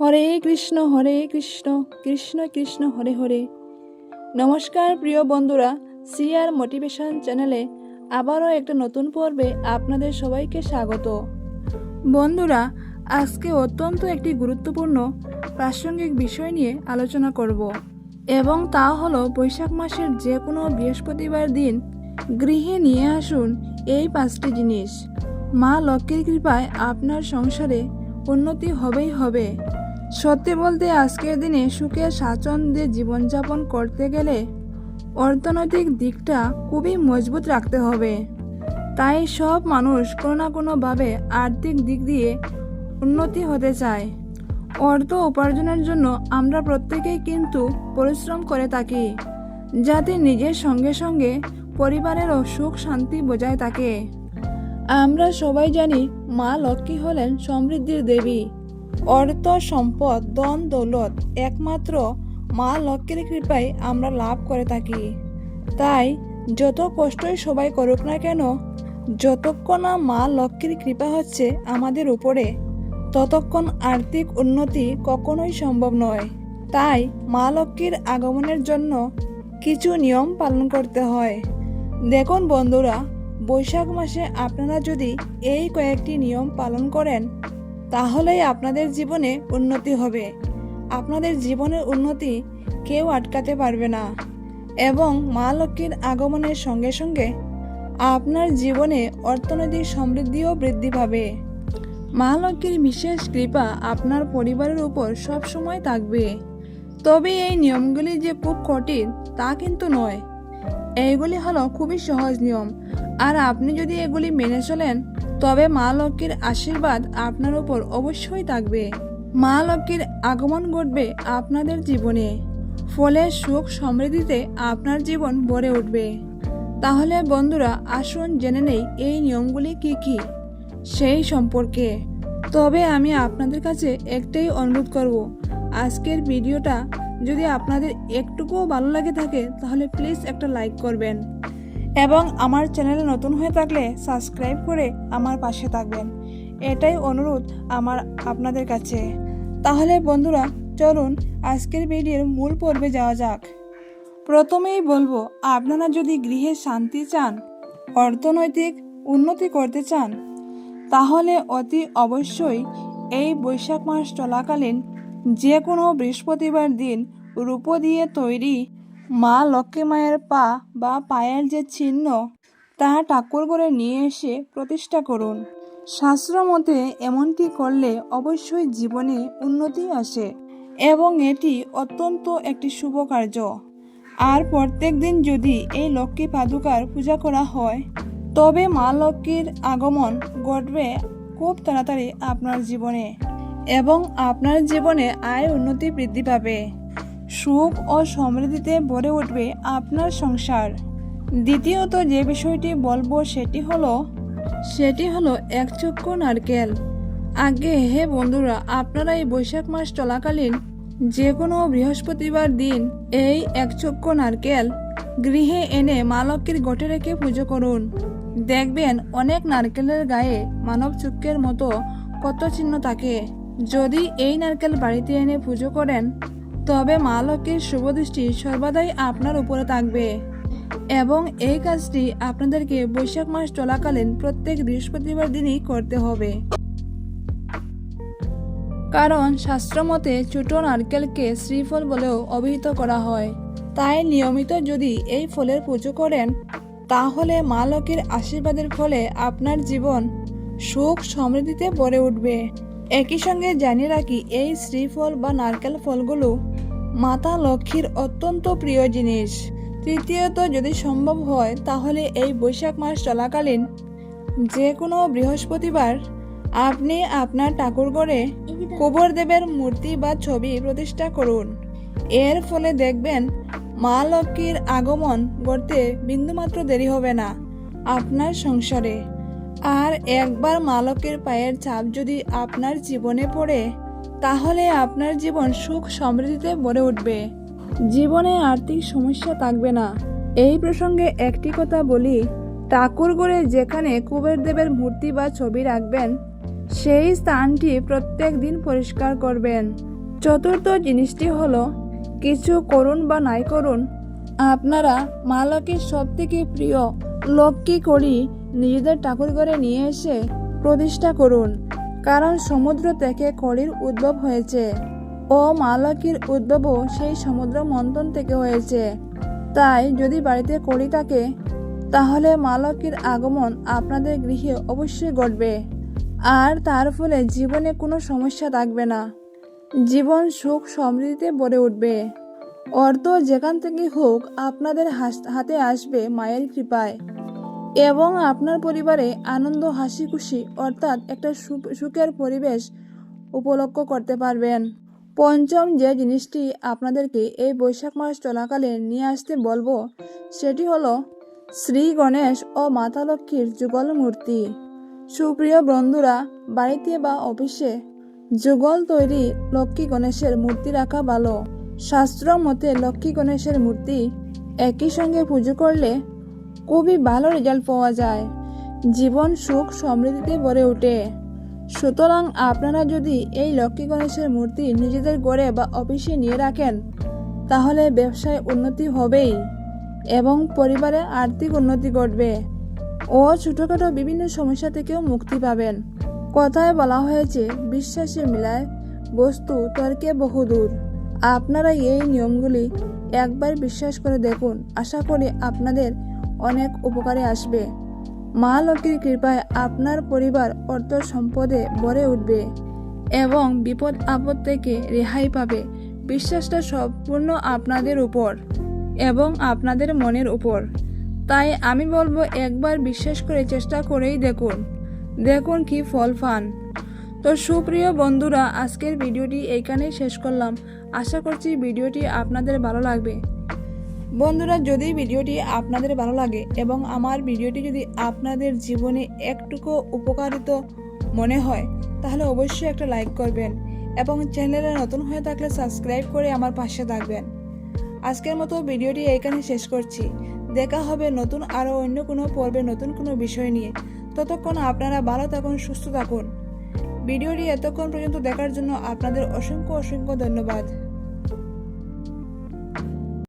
হরে কৃষ্ণ কৃষ্ণ কৃষ্ণ হরে হরে। নমস্কার প্রিয় বন্ধুরা, সিআর মোটিভেশন চ্যানেলে আবারও একটা নতুন পর্বে আপনাদের সবাইকে স্বাগত। বন্ধুরা, আজকে অত্যন্ত একটি গুরুত্বপূর্ণ প্রাসঙ্গিক বিষয় নিয়ে আলোচনা করব, এবং তা হলো বৈশাখ মাসের যে কোনো বৃহস্পতিবার দিন গৃহে নিয়ে আসুন এই 5টি জিনিস। মা লক্ষ্মীর কৃপায় আপনার সংসারে উন্নতি হবেই হবে। সত্যি বলতে আজকের দিনে সুখে স্বাচ্ছন্দ্যে জীবনযাপন করতে গেলে অর্থনৈতিক দিকটা খুবই মজবুত রাখতে হবে। তাই সব মানুষ কোনো না কোনোভাবে আর্থিক দিক দিয়ে উন্নতি হতে চায়। অর্থ উপার্জনের জন্য আমরা প্রত্যেকেই কিন্তু পরিশ্রম করে থাকি, যাতে নিজের সঙ্গে সঙ্গে পরিবারেরও সুখ শান্তি বজায় থাকে। আমরা সবাই জানি মা লক্ষ্মী হলেন সমৃদ্ধির দেবী। অর্থ সম্পদ ধন দৌলত একমাত্র মা লক্ষ্মীর কৃপায় আমরা লাভ করে থাকি। তাই যত কষ্টই সবাই করুক না কেন, যতক্ষণ না মা লক্ষ্মীর কৃপা হচ্ছে আমাদের উপরে, ততক্ষণ আর্থিক উন্নতি কখনোই সম্ভব নয়। তাই মা লক্ষ্মীর আগমনের জন্য কিছু নিয়ম পালন করতে হয়। দেখুন বন্ধুরা, বৈশাখ মাসে আপনারা যদি এই কয়েকটি নিয়ম পালন করেন, তাহলেই আপনাদের জীবনে উন্নতি হবে। আপনাদের জীবনের উন্নতি কেউ আটকাতে পারবে না, এবং মা লক্ষ্মীর আগমনের সঙ্গে সঙ্গে আপনার জীবনে অর্থনৈতিক সমৃদ্ধিও বৃদ্ধি পাবে। মা লক্ষ্মীর বিশেষ কৃপা আপনার পরিবারের উপর সব সময় থাকবে। তবে এই নিয়মগুলি যে খুব কঠিন তা কিন্তু নয়। এইগুলি হলো খুবই সহজ নিয়ম, আর আপনি যদি এগুলি মেনে চলেন তবে মা লক্ষ্মীর আশীর্বাদ আপনার উপর অবশ্যই থাকবে। মা লক্ষ্মীর আগমন ঘটবে আপনাদের জীবনে, ফলে সুখ সমৃদ্ধিতে আপনার জীবন ভরে উঠবে। তাহলে বন্ধুরা, আসুন জেনে নেই এই নিয়মগুলি কি কি সেই সম্পর্কে। তবে আমি আপনাদের কাছে একটাই অনুরোধ করব, আজকের ভিডিওটা যদি আপনাদের একটুকুও ভালো লাগে থাকে তাহলে প্লিজ একটা লাইক করবেন, এবং আমার চ্যানেলে নতুন হয়ে থাকলে সাবস্ক্রাইব করে আমার পাশে থাকবেন। এটাই অনুরোধ আমার আপনাদের কাছে। তাহলে বন্ধুরা, চলুন আজকের ভিডিওর মূল পর্বে যাওয়া যাক। প্রথমেই বলবো, আপনারা যদি গৃহে শান্তি চান, অর্থনৈতিক উন্নতি করতে চান, তাহলে অতি অবশ্যই এই বৈশাখ মাস চলাকালীন যে কোনো বৃহস্পতিবার দিন রূপো দিয়ে তৈরি মা লক্ষ্মী মায়ের পা বা পায়ের যে চিহ্ন, তা ঠাকুর ঘরে নিয়ে এসে প্রতিষ্ঠা করুন। শাস্ত্র মতে এমনটি করলে অবশ্যই জীবনে উন্নতি আসে, এবং এটি অত্যন্ত একটি শুভ কার্য। আর প্রত্যেক দিন যদি এই লক্ষ্মী পাদুকার পূজা করা হয়, তবে মা লক্ষ্মীর আগমন ঘটবে খুব তাড়াতাড়ি আপনার জীবনে, এবং আপনার জীবনে আয় উন্নতি বৃদ্ধি পাবে। সুখ ও সমৃদ্ধিতে ভরে উঠবে আপনার সংসার। দ্বিতীয়ত যে বিষয়টি বলবো সেটি হলো একচক্ষু নারকেল। আগে হে বন্ধুরা, আপনারা এই বৈশাখ মাস চলাকালীন যে কোনো বৃহস্পতিবার দিন এই একচক্ষু নারকেল গৃহে এনে মা লক্ষ্মীর ঘটে রেখে পুজো করুন। দেখবেন অনেক নারকেলের গায়ে মানব চক্ষের মতো কত চিহ্ন থাকে। যদি এই নারকেল বাড়িতে এনে পুজো করেন, তবে মা লক্ষ্মীর শুভ দৃষ্টি সর্বদাই আপনার উপরে থাকবে। এবং এই কাজটি আপনাদেরকে বৈশাখ মাস চলাকালীন প্রত্যেক বৃহস্পতিবার দিনই করতে হবে, কারণ শাস্ত্রমতে ছোট নারকেলকে শ্রীফল বলেও অভিহিত করা হয়। তাই নিয়মিত যদি এই ফলের পুজো করেন, তাহলে মা লক্ষ্মীর আশীর্বাদের ফলে আপনার জীবন সুখ সমৃদ্ধিতে ভরে উঠবে। একই সঙ্গে জানিয়ে রাখি, এই শ্রীফল বা নারকেল ফলগুলো মাতা লক্ষ্মীর অত্যন্ত প্রিয় জিনিস। তৃতীয়ত, যদি সম্ভব হয় তাহলে এই বৈশাখ মাস চলাকালীন যে কোনো বৃহস্পতিবার আপনি আপনার ঠাকুরঘরে কুবেরদেবের মূর্তি বা ছবি প্রতিষ্ঠা করুন। এর ফলে দেখবেন মা লক্ষ্মীর আগমন ঘটতে বিন্দুমাত্র দেরি হবে না আপনার সংসারে। আর একবার মা লক্ষ্মীর পায়ের ছাপ যদি আপনার জীবনে পড়ে, তাহলে আপনার জীবন সুখ সমৃদ্ধিতে ভরে উঠবে। জীবনে আর্থিক সমস্যা থাকবে না। এই প্রসঙ্গে একটি কথা বলি, ঠাকুর ঘরে যেখানে কুবেরদেবের মূর্তি বা ছবি রাখবেন, সেই স্থানটি প্রত্যেক দিন পরিষ্কার করবেন। চতুর্থ জিনিসটি হলো, কিছু করুন বা নাই করুন, আপনারা মা লক্ষ্মীর সব থেকে প্রিয় লক্ষ্মী কড়ি নিজেদের ঠাকুর ঘরে নিয়ে এসে প্রতিষ্ঠা করুন। কারণ সমুদ্র থেকে কড়ির উদ্ভব হয়েছে ও মা লক্ষ্মীর উদ্ভবও সেই সমুদ্র মন্থন থেকে হয়েছে। তাই যদি বাড়িতে কড়ি থাকে তাহলে মা লক্ষ্মীর আগমন আপনাদের গৃহে অবশ্যই ঘটবে, আর তার ফলে জীবনে কোনো সমস্যা থাকবে না। জীবন সুখ সমৃদ্ধিতে ভরে উঠবে। অর্থ যেখান থেকে হোক আপনাদের হাতে আসবে মায়ের কৃপায়, এবং আপনার পরিবারে আনন্দ হাসি খুশি অর্থাৎ একটা সুখের পরিবেশ উপলক্ষ করতে পারবেন। পঞ্চম যে জিনিসটি আপনাদেরকে এই বৈশাখ মাস চলাকালে নিয়ে আসতে বলবো সেটি হলো শ্রী গণেশ ও মাতা লক্ষ্মীর যুগল মূর্তি। সুপ্রিয় বন্ধুরা, বাড়িতে বা অফিসে যুগল তৈরি লক্ষ্মী গণেশের মূর্তি রাখা ভালো। শাস্ত্র মতে লক্ষ্মী গণেশের মূর্তি একই সঙ্গে পুজো করলে খুবই ভালো রেজাল্ট পাওয়া যায়, জীবন সুখ সমৃদ্ধিতে ভরে ওঠে। সুতরাং আপনারা যদি এই লক্ষ্মী গণেশের মূর্তি নিজেদের ঘরে বা অফিসে নিয়ে রাখেন তাহলে ব্যবসায় উন্নতি হবেই এবং পরিবারে আর্থিক উন্নতি ঘটবে ও ছোটোখাটো বিভিন্ন সমস্যা থেকেও মুক্তি পাবেন। কথায় বলা হয়েছে, বিশ্বাসে মিলায় বস্তু তর্কে বহুদূর। আপনারা এই নিয়মগুলি একবার বিশ্বাস করে দেখুন, আশা করি আপনাদের অনেক উপকারে আসবে। মা লক্ষ্মীর কৃপায় আপনার পরিবার অর্থ সম্পদে ভরে উঠবে এবং বিপদ আপদ থেকে রেহাই পাবে। বিশ্বাসটা সম্পূর্ণ আপনাদের উপর এবং আপনাদের মনের উপর। তাই আমি বলবো, একবার বিশ্বাস করে চেষ্টা করেই দেখুন কি ফল পান। তো সুপ্রিয় বন্ধুরা, আজকের ভিডিওটি এইখানেই শেষ করলাম। আশা করছি ভিডিওটি আপনাদের ভালো লাগবে। বন্ধুরা, যদি ভিডিওটি আপনাদের ভালো লাগে এবং আমার ভিডিওটি যদি আপনাদের জীবনে একটুকু উপকারিত মনে হয় তাহলে অবশ্যই একটা লাইক করবেন এবং চ্যানেলে নতুন হয়ে থাকলে সাবস্ক্রাইব করে আমার পাশে থাকবেন। আজকের মতো ভিডিওটি এইখানে শেষ করছি। দেখা হবে নতুন আরও অন্য কোনো পর্বে নতুন কোনো বিষয় নিয়ে। ততক্ষণ আপনারা ভালো থাকুন, সুস্থ থাকুন। ভিডিওটি এতক্ষণ পর্যন্ত দেখার জন্য আপনাদের অসংখ্য ধন্যবাদ।